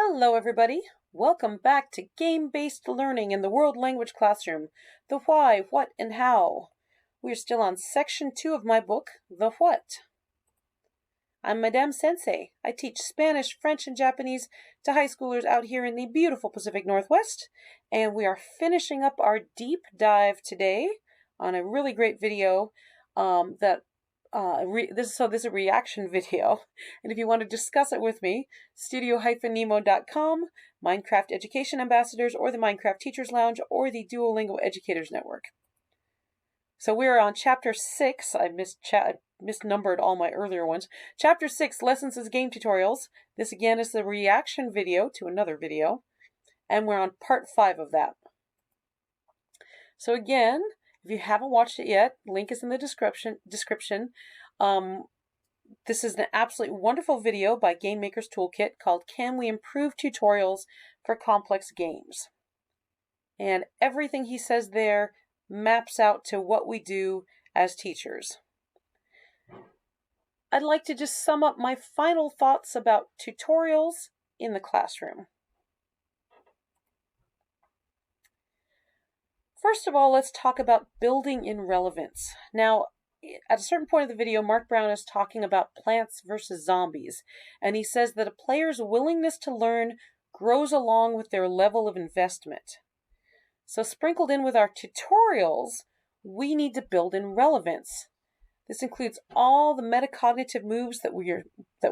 Hello, everybody. Welcome back to Game-Based Learning in the World Language Classroom, the why, what, and how. We're still on section 2 of my book, The What. I'm Madame Sensei. I teach Spanish, French, and Japanese to high schoolers out here in the beautiful Pacific Northwest, and we are finishing up our deep dive today on a really great video this is a reaction video, and if you want to discuss it with me, studio-nemo.com, Minecraft Education Ambassadors, or the Minecraft Teachers Lounge, or the Duolingo Educators Network. So we're on Chapter 6. I misnumbered all my earlier ones. Chapter 6, Lessons as Game Tutorials. This again is the reaction video to another video, and we're on Part 5 of that. So again, if you haven't watched it yet, link is in the description. This is an absolutely wonderful video by Game Maker's Toolkit called Can We Improve Tutorials for Complex Games? And everything he says there maps out to what we do as teachers. I'd like to just sum up my final thoughts about tutorials in the classroom. First of all, let's talk about building in relevance. Now, at a certain point of the video, Mark Brown is talking about Plants vs. Zombies, and he says that a player's willingness to learn grows along with their level of investment. So sprinkled in with our tutorials, we need to build in relevance. This includes all the metacognitive moves that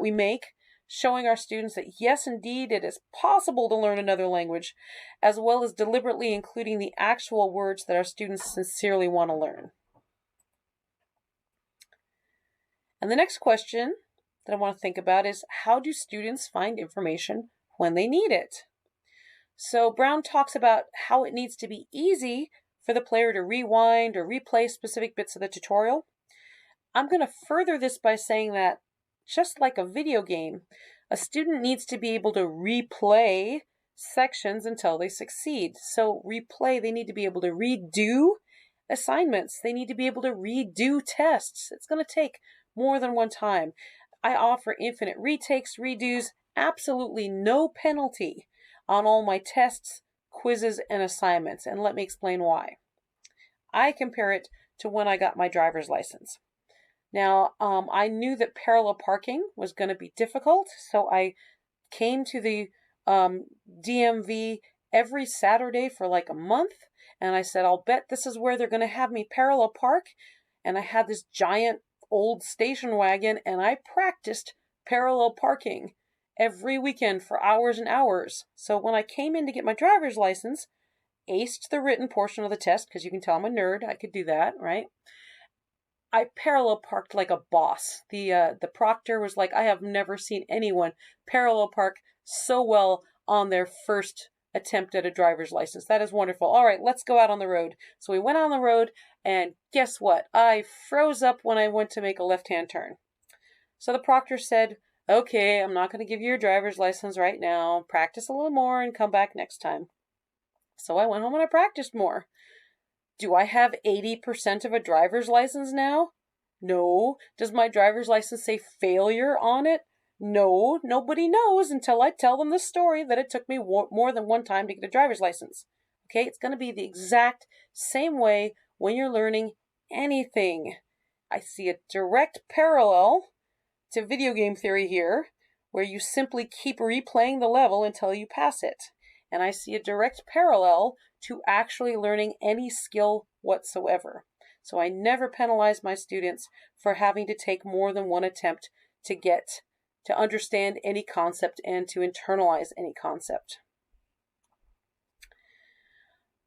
we make, showing our students that yes, indeed, it is possible to learn another language, as well as deliberately including the actual words that our students sincerely want to learn. And the next question that I want to think about is, how do students find information when they need it? So Brown talks about how it needs to be easy for the player to rewind or replay specific bits of the tutorial. I'm going to further this by saying that just like a video game, a student needs to be able to replay sections until they succeed. So replay, they need to be able to redo assignments. They need to be able to redo tests. It's going to take more than one time. I offer infinite retakes, redos, absolutely no penalty on all my tests, quizzes, and assignments. And let me explain why. I compare it to when I got my driver's license. Now, I knew that parallel parking was going to be difficult, so I came to the DMV every Saturday for like a month, and I said, I'll bet this is where they're going to have me parallel park. And I had this giant old station wagon, and I practiced parallel parking every weekend for hours and hours. So when I came in to get my driver's license, aced the written portion of the test, because you can tell I'm a nerd, I could do that, right? I parallel parked like a boss. The proctor was like, I have never seen anyone parallel park so well on their first attempt at a driver's license. That is wonderful. All right, let's go out on the road. So we went on the road, and guess what? I froze up when I went to make a left-hand turn. So the proctor said, okay, I'm not going to give you your driver's license right now. Practice a little more and come back next time. So I went home and I practiced more. Do I have 80% of a driver's license now? No. Does my driver's license say failure on it? No. Nobody knows until I tell them the story that it took me more than one time to get a driver's license. Okay, it's going to be the exact same way when you're learning anything. I see a direct parallel to video game theory here, where you simply keep replaying the level until you pass it. And I see a direct parallel to actually learning any skill whatsoever. So I never penalize my students for having to take more than one attempt to understand any concept and to internalize any concept.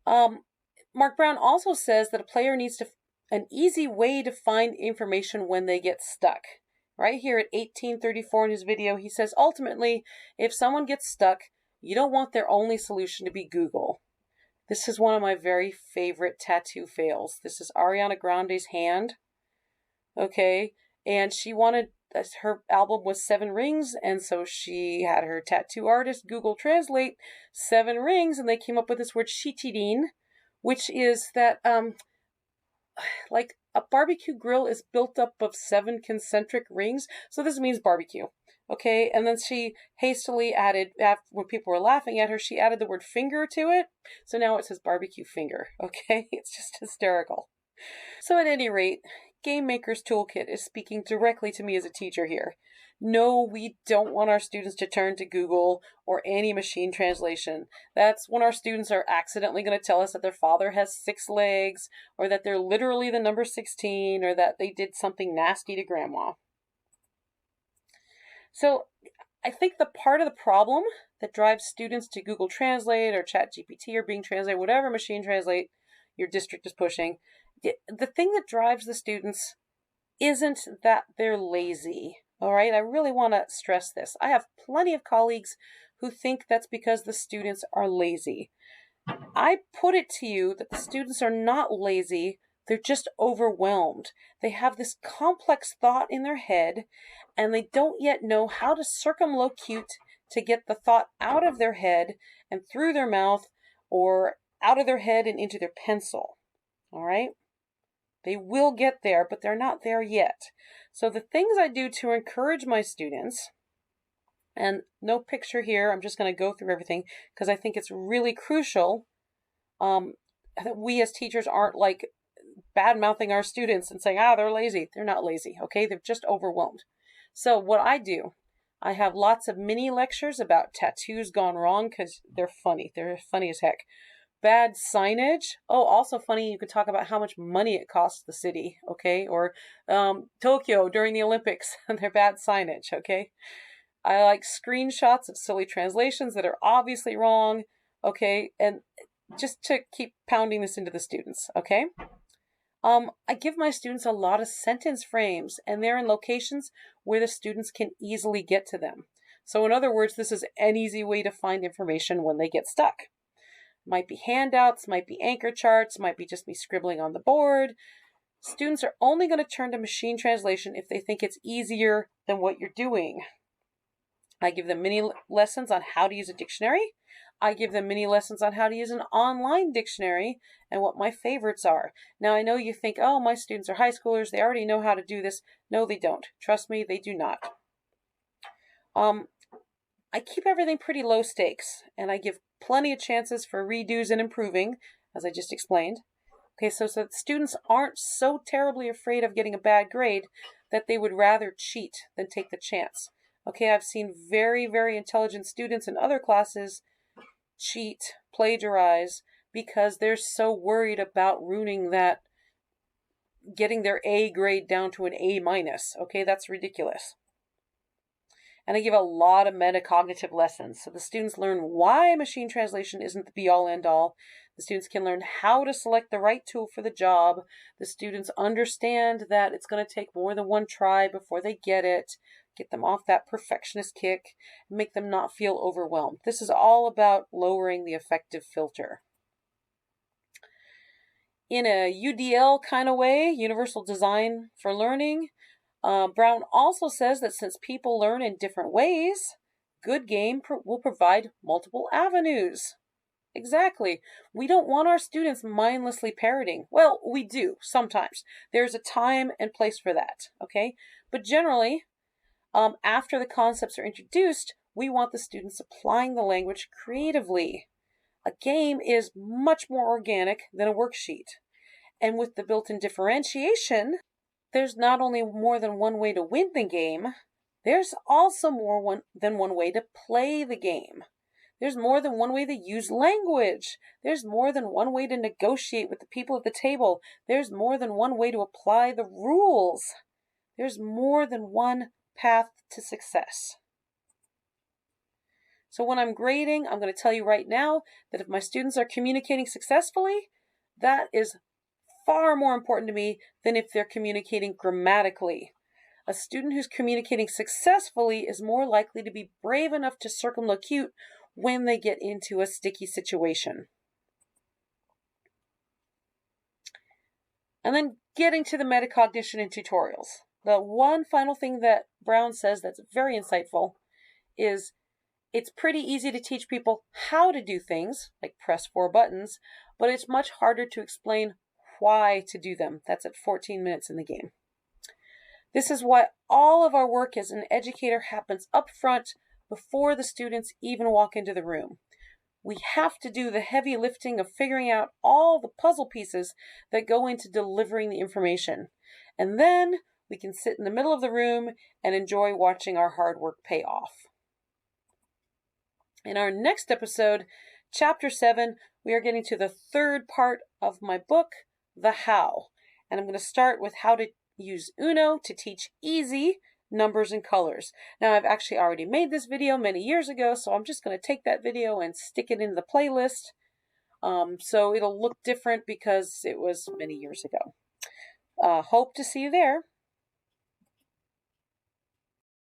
Mark Brown also says that a player needs an easy way to find information when they get stuck. Right here at 1834 in his video, he says, ultimately, if someone gets stuck, you don't want their only solution to be Google. This is one of my very favorite tattoo fails. This is Ariana Grande's hand. Okay, and she wanted, her album was 7 Rings, and so she had her tattoo artist Google Translate 7 rings, and they came up with this word shitidin, which is that, like, a barbecue grill is built up of 7 concentric rings, so this means barbecue. Okay, and then she hastily added, when people were laughing at her, she added the word finger to it. So now it says barbecue finger. Okay, it's just hysterical. So at any rate, Game Maker's Toolkit is speaking directly to me as a teacher here. No, we don't want our students to turn to Google or any machine translation. That's when our students are accidentally going to tell us that their father has 6 legs, or that they're literally the number 16, or that they did something nasty to grandma. So I think the part of the problem that drives students to Google Translate or ChatGPT or Bing Translate, whatever machine translate your district is pushing, the thing that drives the students isn't that they're lazy. All right, I really want to stress this. I have plenty of colleagues who think that's because the students are lazy. I put it to you that the students are not lazy, they're just overwhelmed. They have this complex thought in their head, and they don't yet know how to circumlocute to get the thought out of their head and through their mouth, or out of their head and into their pencil. All right? They will get there, but they're not there yet. So the things I do to encourage my students, and no picture here, I'm just going to go through everything because I think it's really crucial that we as teachers aren't like bad-mouthing our students and saying, they're lazy. They're not lazy, okay? They're just overwhelmed. So what I do, I have lots of mini lectures about tattoos gone wrong because they're funny. They're funny as heck. Bad signage. Oh, also funny, you could talk about how much money it costs the city, okay? Or Tokyo during the Olympics and their bad signage, okay? I like screenshots of silly translations that are obviously wrong, okay? And just to keep pounding this into the students, okay? I give my students a lot of sentence frames, and they're in locations where the students can easily get to them. So in other words, this is an easy way to find information when they get stuck. Might be handouts, might be anchor charts, might be just me scribbling on the board. Students are only going to turn to machine translation if they think it's easier than what you're doing. I give them mini lessons on how to use a dictionary. I give them mini lessons on how to use an online dictionary and what my favorites are. Now, I know you think, oh, my students are high schoolers. They already know how to do this. No, they don't. Trust me, they do not. I keep everything pretty low stakes, and I give plenty of chances for redos and improving, as I just explained. Okay, so that students aren't so terribly afraid of getting a bad grade that they would rather cheat than take the chance. Okay, I've seen very, very intelligent students in other classes cheat, plagiarize, because they're so worried about ruining that, getting their A grade down to an A minus. Okay, that's ridiculous. And I give a lot of metacognitive lessons. So the students learn why machine translation isn't the be-all, end-all. The students can learn how to select the right tool for the job. The students understand that it's going to take more than one try before they get it. Get them off that perfectionist kick. Make them not feel overwhelmed. This is all about lowering the affective filter. In a UDL kind of way, Universal Design for Learning, Brown also says that since people learn in different ways, good game will provide multiple avenues. Exactly. We don't want our students mindlessly parroting. Well, we do sometimes. There's a time and place for that, okay? But generally, after the concepts are introduced, we want the students applying the language creatively. A game is much more organic than a worksheet. And with the built-in differentiation, there's not only more than one way to win the game, there's also more than one way to play the game. There's more than one way to use language. There's more than one way to negotiate with the people at the table. There's more than one way to apply the rules. There's more than one path to success. So when I'm grading, I'm going to tell you right now that if my students are communicating successfully, that is far more important to me than if they're communicating grammatically. A student who's communicating successfully is more likely to be brave enough to circumlocute when they get into a sticky situation. And then getting to the metacognition in tutorials. The one final thing that Brown says that's very insightful is it's pretty easy to teach people how to do things, like press 4 buttons, but it's much harder to explain why to do them. That's at 14 minutes in the game. This is why all of our work as an educator happens up front before the students even walk into the room. We have to do the heavy lifting of figuring out all the puzzle pieces that go into delivering the information. And then we can sit in the middle of the room and enjoy watching our hard work pay off. In our next episode, Chapter 7, we are getting to the third part of my book, The How. And I'm going to start with how to use Uno to teach easy numbers and colors. Now, I've actually already made this video many years ago, so I'm just going to take that video and stick it in the playlist. So it'll look different because it was many years ago. Hope to see you there.